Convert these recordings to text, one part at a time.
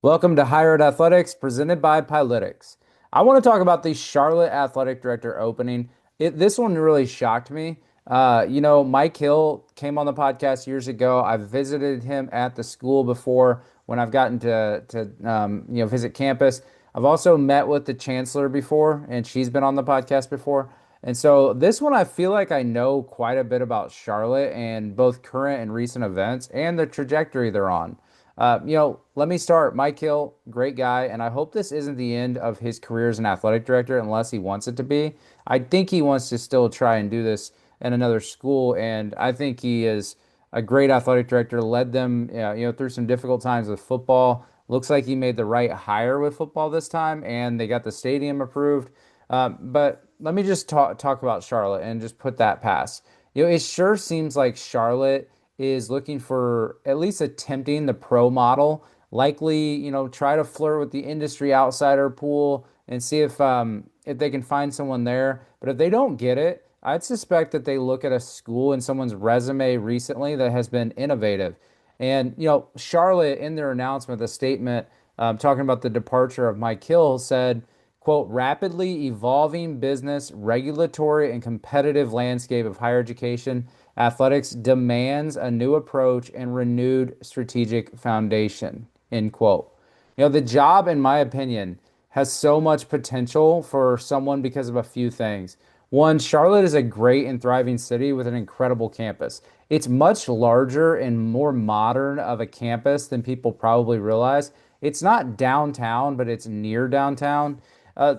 Welcome to Higher Ed Athletics, presented by Pylytics. I want to talk about the Charlotte Athletic Director opening. This one really shocked me. Mike Hill came on the podcast years ago. I've visited him at the school before when I've gotten to visit campus. I've also met with the chancellor before, and she's been on the podcast before. And so this one, I feel like I know quite a bit about Charlotte and both current and recent events and the trajectory they're on. Let me start. Mike Hill, great guy, and I hope this isn't the end of his career as an athletic director unless he wants it to be. I think he wants to still try and do this in another school, and I think he is a great athletic director, led them, through some difficult times with football. Looks like he made the right hire with football this time, and they got the stadium approved. But let me just talk about Charlotte and just put that past. It sure seems like Charlotte is looking for at least attempting the pro model, likely, try to flirt with the industry outsider pool and see if they can find someone there. But if they don't get it, I'd suspect that they look at a school in someone's resume recently that has been innovative. And, Charlotte, in their announcement, the statement talking about the departure of Mike Hill, said, quote, rapidly evolving business, regulatory, and competitive landscape of higher education athletics demands a new approach and renewed strategic foundation, end quote. The job, in my opinion, has so much potential for someone because of a few things. One, Charlotte is a great and thriving city with an incredible campus. It's much larger and more modern of a campus than people probably realize. It's not downtown, but it's near downtown.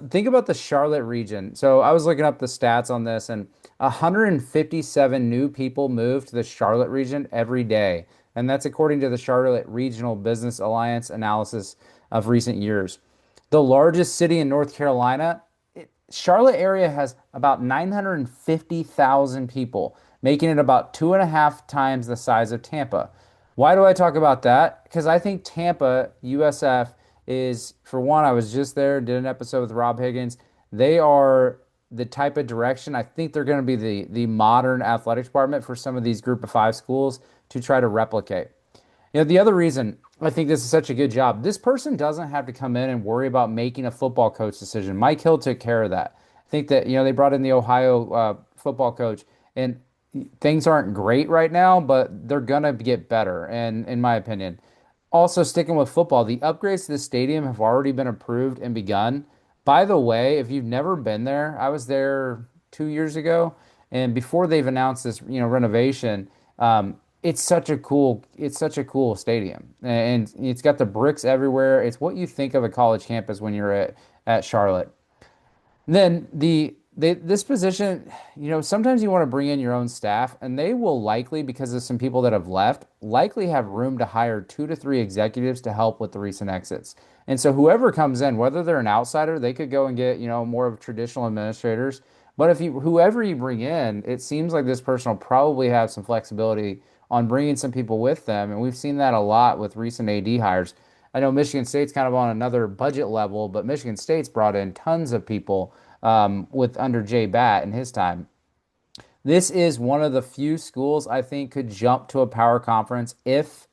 Think about the Charlotte region. So I was looking up the stats on this, and 157 new people move to the Charlotte region every day. And that's according to the Charlotte Regional Business Alliance analysis of recent years. The largest city in North Carolina, Charlotte area has about 950,000 people, making it about 2.5 times the size of Tampa. Why do I talk about that? Because I think Tampa, USF, is, for one, I was just there, did an episode with Rob Higgins. They are the type of direction I think they're going to be the modern athletics department for some of these group of five schools to try to replicate. The other reason I think this is such a good job, this person doesn't have to come in and worry about making a football coach decision. Mike Hill took care of that. I think that, they brought in the Ohio football coach, and things aren't great right now, but they're going to get better, and in my opinion. Also, sticking with football, the upgrades to the stadium have already been approved and begun. By the way, if you've never been there, I was there 2 years ago, and before they've announced this, renovation, it's such a cool stadium, and it's got the bricks everywhere. It's what you think of a college campus when you're at Charlotte. Then this position, sometimes you want to bring in your own staff, and they will likely, because of some people that have left, likely have room to hire 2 to 3 executives to help with the recent exits. And so whoever comes in, whether they're an outsider, they could go and get, more of traditional administrators. But whoever you bring in, it seems like this person will probably have some flexibility on bringing some people with them. And we've seen that a lot with recent AD hires. I know Michigan State's kind of on another budget level, but Michigan State's brought in tons of people with under Jay Batt in his time. This is one of the few schools I think could jump to a power conference if,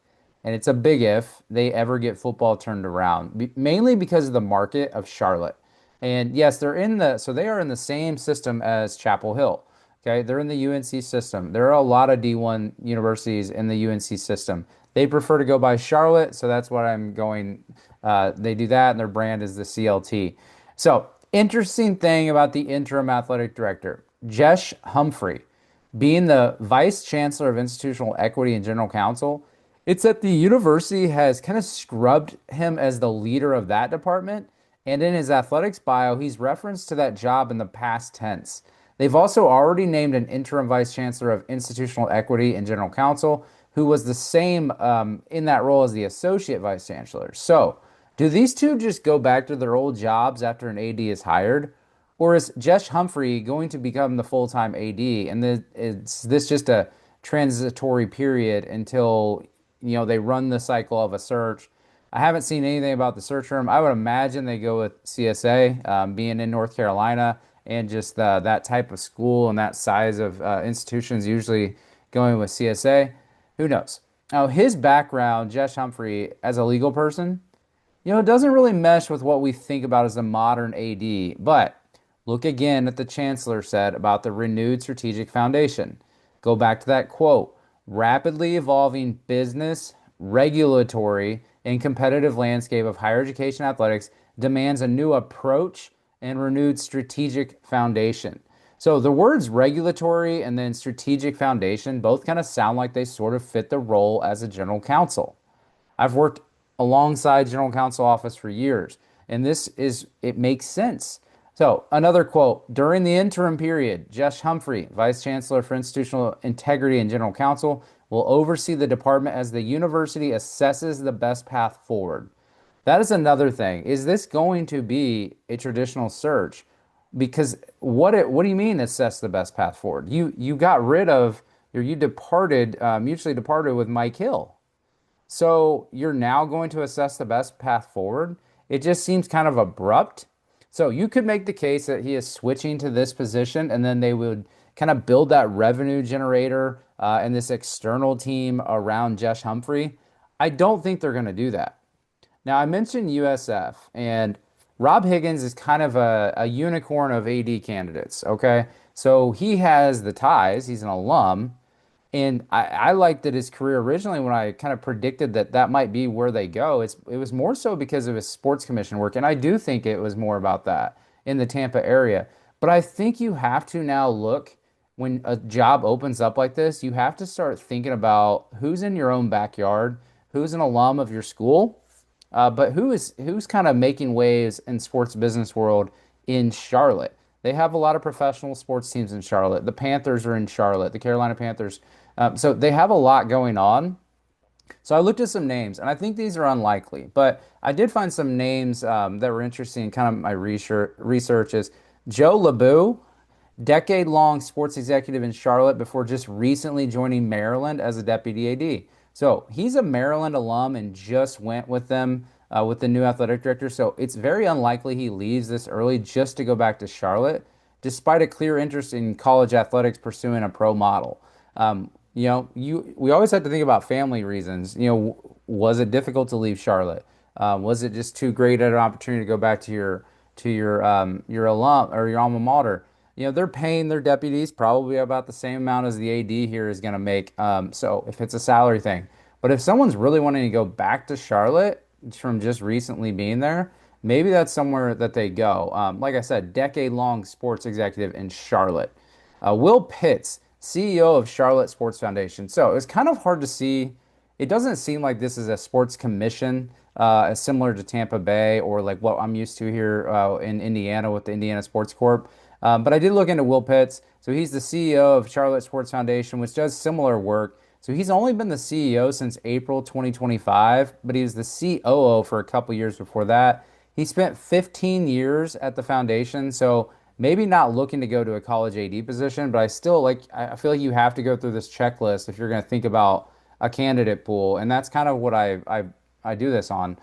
and it's a big if, they ever get football turned around, mainly because of the market of Charlotte. And yes, they are in the same system as Chapel Hill. Okay, they're in the UNC system. There are a lot of D1 universities in the UNC system. They prefer to go by Charlotte, so that's what I'm going. They do that, and their brand is the CLT. So, interesting thing about the interim athletic director, Jesh Humphrey, being the vice chancellor of institutional equity and general counsel. It's that the university has kind of scrubbed him as the leader of that department, and in his athletics bio, he's referenced to that job in the past tense. They've also already named an interim vice chancellor of institutional equity and general counsel, who was the same in that role as the associate vice chancellor. So, do these two just go back to their old jobs after an AD is hired? Or is Jesh Humphrey going to become the full-time AD? And is this just a transitory period until, they run the cycle of a search? I haven't seen anything about the search firm. I would imagine they go with CSA, being in North Carolina, and just that type of school and that size of institutions usually going with CSA. Who knows? Now, his background, Jesh Humphrey, as a legal person, It doesn't really mesh with what we think about as a modern AD, but look again at the chancellor said about the renewed strategic foundation. Go back to that quote. Rapidly evolving business, regulatory, and competitive landscape of higher education athletics demands a new approach and renewed strategic foundation. So the words regulatory and then strategic foundation both kind of sound like they sort of fit the role as a general counsel. I've worked alongside general counsel office for years, and it makes sense. So, another quote during the interim period, Josh Humphrey, Vice Chancellor for Institutional Integrity and General Counsel, will oversee the department as the university assesses the best path forward. That is another thing. Is this going to be a traditional search? Because what do you mean assess the best path forward? You got rid of or you departed mutually departed with Mike Hill. So you're now going to assess the best path forward. It just seems kind of abrupt. So you could make the case that he is switching to this position and then they would kind of build that revenue generator and this external team around Josh Humphrey. I don't think they're going to do that. Now, I mentioned USF, and Rob Higgins is kind of a unicorn of AD candidates. Okay. So he has the ties, he's an alum. And I liked that his career originally when I kind of predicted that that might be where they go. It was more so because of his sports commission work. And I do think it was more about that in the Tampa area. But I think you have to now look when a job opens up like this, you have to start thinking about who's in your own backyard, who's an alum of your school, but who's kind of making waves in sports business world in Charlotte. They have a lot of professional sports teams in Charlotte. The Panthers are in Charlotte, the Carolina Panthers. So they have a lot going on. So I looked at some names, and I think these are unlikely, but I did find some names that were interesting in kind of my research is Joe LeBeau, decade-long sports executive in Charlotte before just recently joining Maryland as a deputy AD. So he's a Maryland alum and just went with them with the new athletic director. So it's very unlikely he leaves this early just to go back to Charlotte, despite a clear interest in college athletics pursuing a pro model. We always have to think about family reasons. Was it difficult to leave Charlotte? Was it just too great at an opportunity to go back to your alum or your alma mater? They're paying their deputies probably about the same amount as the AD here is going to make. So if it's a salary thing, but if someone's really wanting to go back to Charlotte from just recently being there, maybe that's somewhere that they go. Like I said, decade-long sports executive in Charlotte. Will Pitts, CEO of Charlotte Sports Foundation. So it's kind of hard to see. It doesn't seem like this is a sports commission, similar to Tampa Bay or like what I'm used to here in Indiana with the Indiana Sports Corp. But I did look into Will Pitts. So he's the CEO of Charlotte Sports Foundation, which does similar work. So he's only been the CEO since April 2025, but he was the COO for a couple years before that. He spent 15 years at the foundation. So maybe not looking to go to a college AD position, but I feel like you have to go through this checklist if you're going to think about a candidate pool. And that's kind of what I do this on.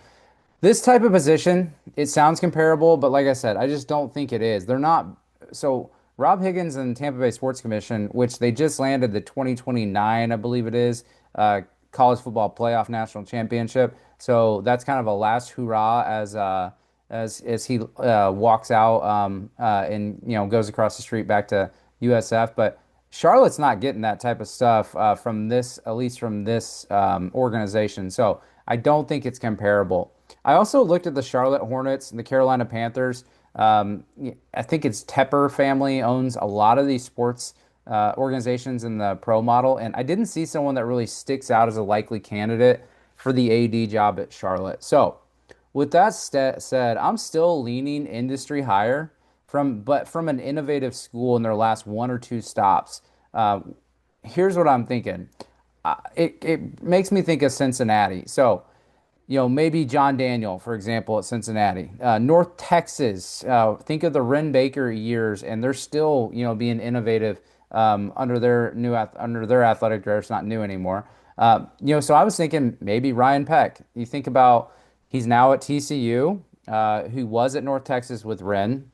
This type of position, it sounds comparable, but like I said, I just don't think it is. They're not. So Rob Higgins and Tampa Bay Sports Commission, which they just landed the 2029, I believe it is, college football playoff national championship. So that's kind of a last hurrah as he walks out and goes across the street back to USF. But Charlotte's not getting that type of stuff from this, at least from this organization. So I don't think it's comparable. I also looked at the Charlotte Hornets and the Carolina Panthers. I think it's Tepper family owns a lot of these sports organizations in the pro model, and I didn't see someone that really sticks out as a likely candidate for the AD job at Charlotte. So, with that said, I'm still leaning industry hire but from an innovative school in their last one or two stops. Here's what I'm thinking. It makes me think of Cincinnati. So maybe John Daniel, for example, at Cincinnati. North Texas, think of the Ren Baker years, and they're still, being innovative under their athletic director. It's not new anymore. So I was thinking maybe Ryan Peck. You think about he's now at TCU. Who was at North Texas with Ren.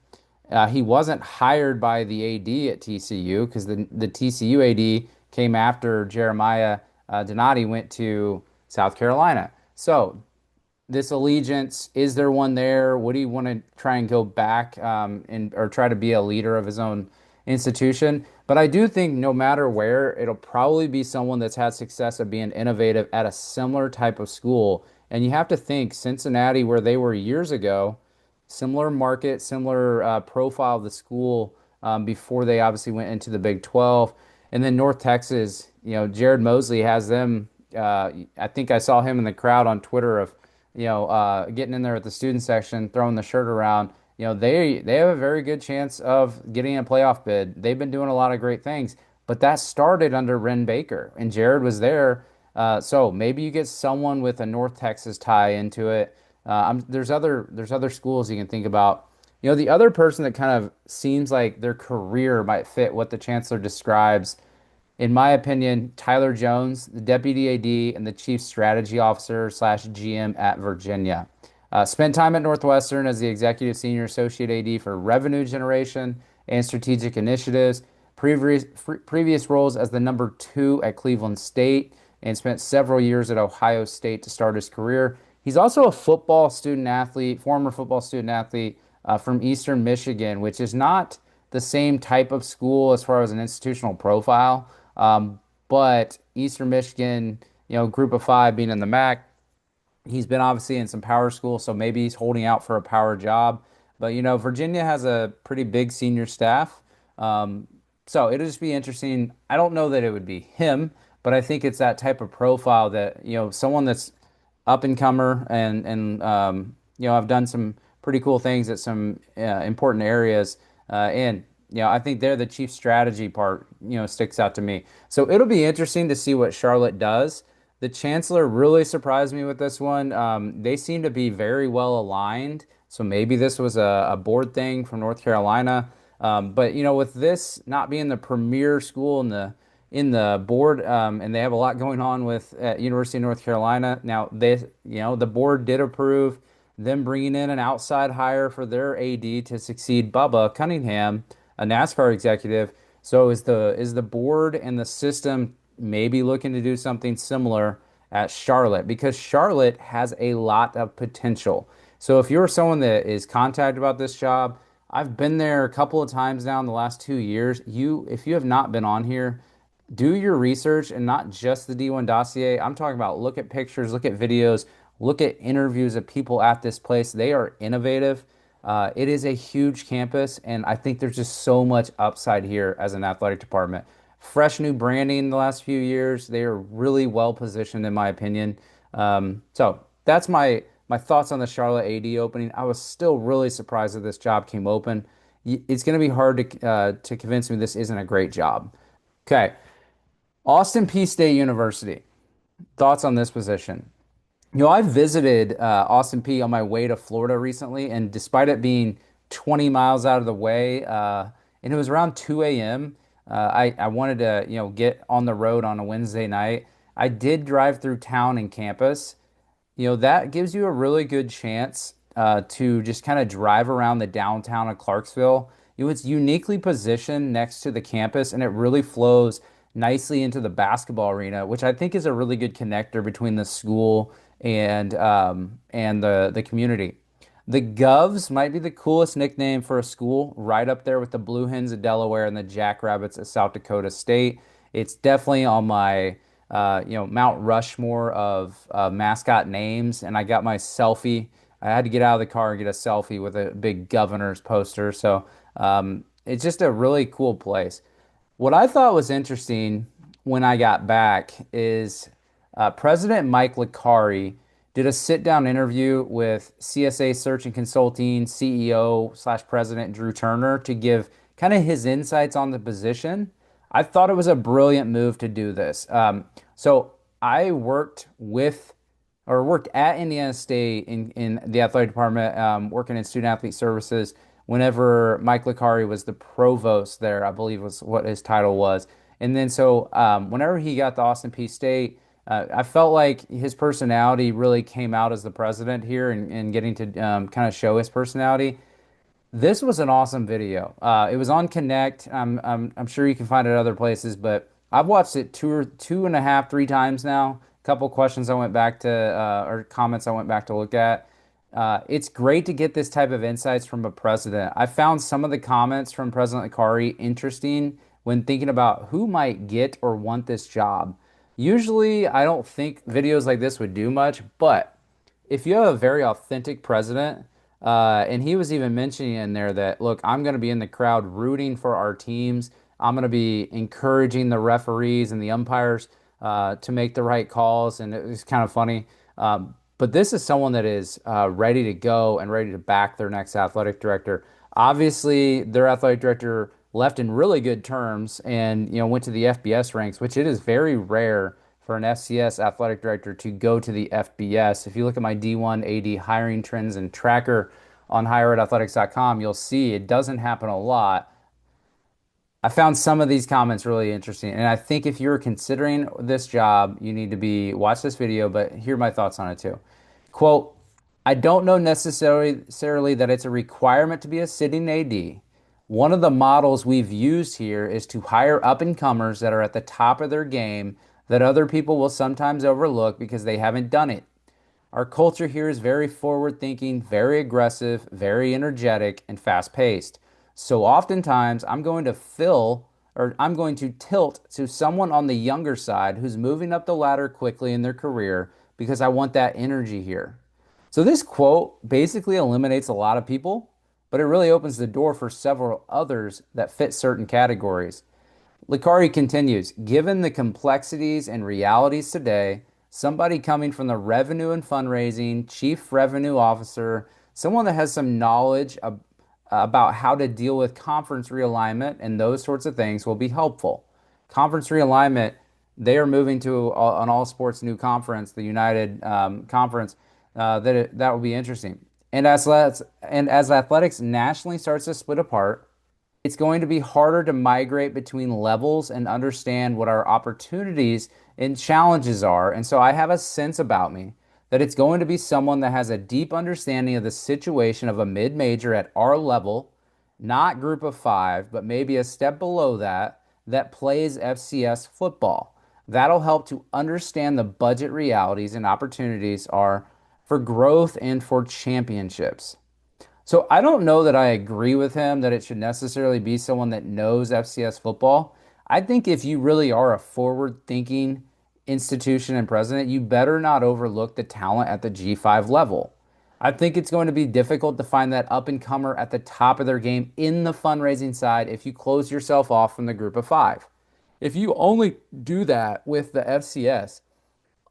He wasn't hired by the AD at TCU because the TCU AD came after Jeremiah Donati went to South Carolina. So this allegiance, is there one there? Would he want to try and go back and or try to be a leader of his own institution? But I do think no matter where, it'll probably be someone that's had success of being innovative at a similar type of school. And you have to think Cincinnati, where they were years ago, similar market, similar profile of the school before they obviously went into the Big 12. And then North Texas, Jared Mosley has them. I think I saw him in the crowd on Twitter of getting in there at the student section, throwing the shirt around. They have a very good chance of getting a playoff bid. They've been doing a lot of great things, but that started under Ren Baker, and Jared was there. So maybe you get someone with a North Texas tie into it. There's other schools you can think about. The other person that kind of seems like their career might fit what the chancellor describes, in my opinion, Tyler Jones, the deputy AD and the chief strategy officer slash GM at Virginia. Spent time at Northwestern as the executive senior associate AD for revenue generation and strategic initiatives. Previous roles as the number two at Cleveland State and spent several years at Ohio State to start his career. He's also a football student athlete, former football student athlete from Eastern Michigan, which is not the same type of school as far as an institutional profile. But Eastern Michigan, group of five being in the MAC, he's been obviously in some power schools, so maybe he's holding out for a power job. But Virginia has a pretty big senior staff. Um, so it'll just be interesting. I don't know that it would be him, but I think it's that type of profile that, someone that's up and comer and I've done some pretty cool things at some important areas. And I think they're the chief strategy part, sticks out to me. So it'll be interesting to see what Charlotte does. The chancellor really surprised me with this one. They seem to be very well aligned. So maybe this was a board thing from North Carolina. But with this not being the premier school in the board, and they have a lot going on with at University of North Carolina. Now the board did approve them bringing in an outside hire for their AD to succeed Bubba Cunningham, a NASCAR executive. So is the board and the system maybe looking to do something similar at Charlotte, because Charlotte has a lot of potential. So if you're someone that is contacted about this job, I've been there a couple of times now in the last 2 years. If you have not been on here, do your research and not just the D1 dossier. I'm talking about look at pictures, look at videos, look at interviews of people at this place. They are innovative. It is a huge campus, and I think there's just so much upside here as an athletic department. Fresh new branding in the last few years. They are really well positioned, in my opinion. So that's my thoughts on the Charlotte AD opening. I was still really surprised that this job came open. It's going to be hard to convince me this isn't a great job. Okay, Austin Peay State University. Thoughts on this position? I visited Austin Peay on my way to Florida recently, and despite it being 20 miles out of the way, and it was around 2 a.m., I wanted to, get on the road on a Wednesday night. I did drive through town and campus. That gives you a really good chance to just kind of drive around the downtown of Clarksville. It's uniquely positioned next to the campus, and it really flows nicely into the basketball arena, which I think is a really good connector between the school and the community. The Govs might be the coolest nickname for a school, right up there with the Blue Hens of Delaware and the Jackrabbits of South Dakota State. It's definitely on my Mount Rushmore of mascot names, and I got my selfie. I had to get out of the car and get a selfie with a big governor's poster. So it's just a really cool place. What I thought was interesting when I got back is President Mike Licari did a sit-down interview with CSA Search and Consulting CEO slash President Drew Turner to give kind of his insights on the position. I thought it was a brilliant move to do this. So I worked at Indiana State in the athletic department, working in student athlete services whenever Mike Licari was the provost there, I believe was what his title was. And then so whenever he got to Austin Peay State, I felt like his personality really came out as the president here and getting to kind of show his personality. This was an awesome video. It was on Connect. I'm sure you can find it other places, but I've watched it two and a half, 3 times now. couple questions I went back to, or comments I went back to look at. It's great to get this type of insights from a president. I found some of the comments from President Licari interesting when thinking about who might get or want this job. Usually, I don't think videos like this would do much, but if you have a very authentic president, and he was even mentioning in there that, look, I'm going to be in the crowd rooting for our teams. I'm going to be encouraging the referees and the umpires to make the right calls. And it was kind of funny. But this is someone that is ready to go and ready to back their next athletic director. Obviously, their athletic director left in really good terms and went to the FBS ranks, which it is very rare for an FCS athletic director to go to the FBS. If you look at my D1 AD hiring trends and tracker on higherathletics.com, you'll see it doesn't happen a lot. I found some of these comments really interesting, and I think if you're considering this job, you need to be watch this video, but here are my thoughts on it too. Quote, I don't know necessarily that it's a requirement to be a sitting AD. One of the models we've used here is to hire up and comers that are at the top of their game that other people will sometimes overlook because they haven't done it. Our culture here is very forward thinking, very aggressive, very energetic, and fast paced. So oftentimes I'm going to tilt to someone on the younger side who's moving up the ladder quickly in their career because I want that energy here. So this quote basically eliminates a lot of people, but it really opens the door for several others that fit certain categories. Licari continues, given the complexities and realities today, somebody coming from the revenue and fundraising, chief revenue officer, someone that has some knowledge about how to deal with conference realignment and those sorts of things will be helpful. Conference realignment, they are moving to an all sports new conference, the United Conference. That will be interesting. And as athletics nationally starts to split apart, it's going to be harder to migrate between levels and understand what our opportunities and challenges are. And so I have a sense about me that it's going to be someone that has a deep understanding of the situation of a mid-major at our level, not group of five, but maybe a step below that, that plays FCS football. That'll help to understand the budget realities and opportunities are for growth and for championships. So I don't know that I agree with him that it should necessarily be someone that knows FCS football. I think if you really are a forward-thinking institution and president, you better not overlook the talent at the G5 level. I think it's going to be difficult to find that up and comer at the top of their game in the fundraising side if you close yourself off from the group of five. If you only do that with the FCS,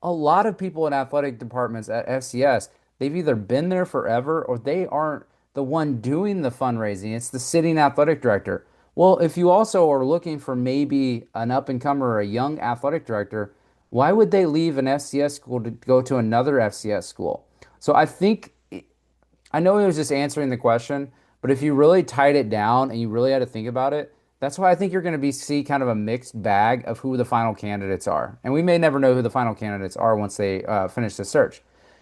a lot of people in athletic departments at FCS, they've either been there forever or they aren't the one doing the fundraising. It's the sitting athletic director. Well, if you also are looking for maybe an up and comer or a young athletic director, why would they leave an FCS school to go to another FCS school? So I think, I know he was just answering the question, but if you really tied it down and you really had to think about it, that's why I think you're going to see kind of a mixed bag of who the final candidates are. And we may never know who the final candidates are once they finish the search.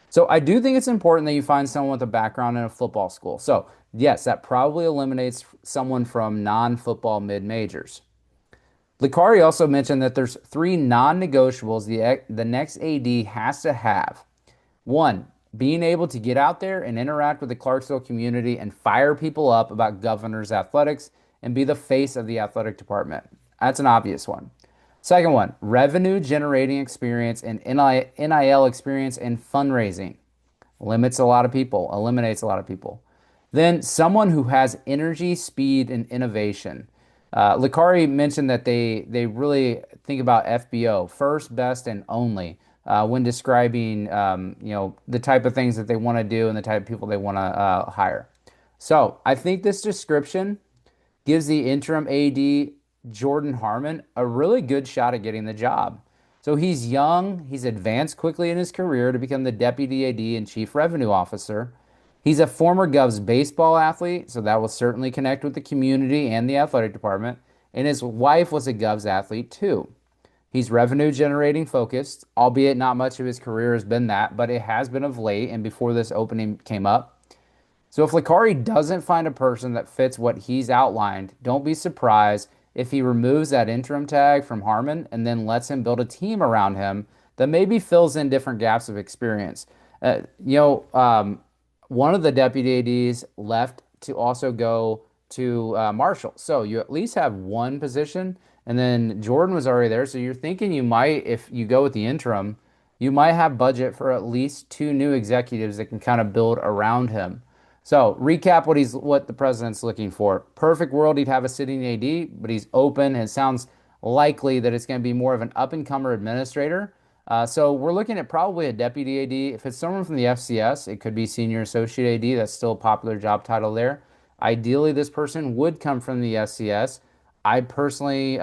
So I do think it's important that you find someone with a background in a football school. So yes, that probably eliminates someone from non-football mid-majors. Licari also mentioned that there's three non-negotiables the next AD has to have. One, being able to get out there and interact with the Clarksville community and fire people up about Governor's athletics and be the face of the athletic department. That's an obvious one. Second one, revenue generating experience and NIL experience and fundraising. Eliminates a lot of people. Then someone who has energy, speed, and innovation. Licari mentioned that they really think about FBO, first, best, and only, when describing the type of things that they want to do and the type of people they want to hire. So I think this description gives the interim AD Jordan Harmon a really good shot at getting the job. So he's young, he's advanced quickly in his career to become the deputy AD and chief revenue officer. He's a former Govs baseball athlete, so that will certainly connect with the community and the athletic department. And his wife was a Govs athlete too. He's revenue generating focused, albeit not much of his career has been that, but it has been of late and before this opening came up. So if Licari doesn't find a person that fits what he's outlined, don't be surprised if he removes that interim tag from Harmon and then lets him build a team around him that maybe fills in different gaps of experience. You know, one of the deputy ADs left to also go to Marshall. So you at least have one position, and then Jordan was already there. So you're thinking you might, if you go with the interim, you might have budget for at least two new executives that can kind of build around him. So recap what the president's looking for. Perfect world, he'd have a sitting AD, but he's open and it sounds likely that it's going to be more of an up-and-comer administrator. So we're looking at probably a deputy AD. If it's someone from the FCS, it could be senior associate AD. That's still a popular job title there. Ideally, this person would come from the FCS. I personally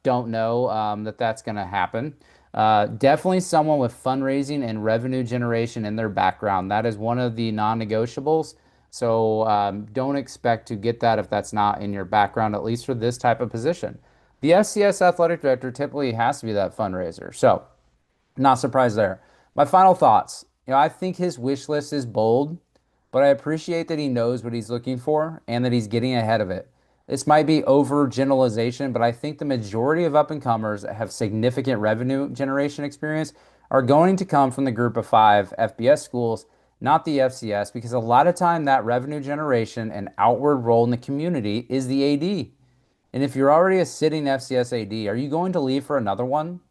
don't know that that's going to happen. Definitely someone with fundraising and revenue generation in their background. That is one of the non-negotiables. So don't expect to get that if that's not in your background, at least for this type of position. The FCS athletic director typically has to be that fundraiser. So not surprised there. My final thoughts. I think his wish list is bold, but I appreciate that he knows what he's looking for and that he's getting ahead of it. This might be overgeneralization, but I think the majority of up and comers that have significant revenue generation experience are going to come from the group of five FBS schools, not the FCS, because a lot of time that revenue generation and outward role in the community is the AD. And if you're already a sitting FCS AD, are you going to leave for another one?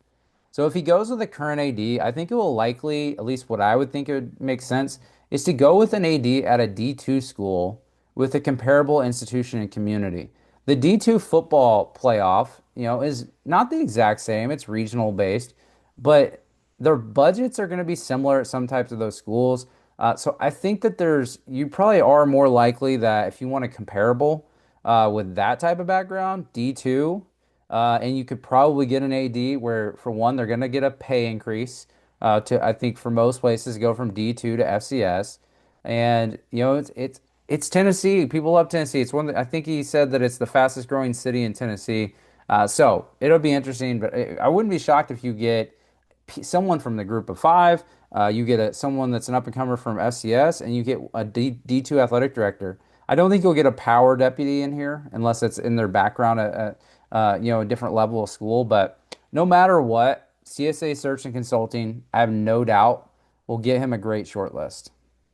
So if he goes with the current AD, I think it will likely, at least what I would think it would make sense, is to go with an AD at a D2 school with a comparable institution and community. The D2 football playoff, is not the exact same. It's regional based, but their budgets are going to be similar at some types of those schools. So I think that you probably are more likely that if you want a comparable with that type of background, D2. And you could probably get an AD where, for one, they're going to get a pay increase I think, for most places, go from D2 to FCS. And, it's Tennessee. People love Tennessee. It's I think he said that it's the fastest growing city in Tennessee. So it'll be interesting, but I wouldn't be shocked if you get someone from the group of five, you get someone that's an up and comer from FCS, and you get a D2 athletic director. I don't think you'll get a power deputy in here unless it's in their background at a different level of school. But no matter what, CSA Search and Consulting, I have no doubt will get him a great short list.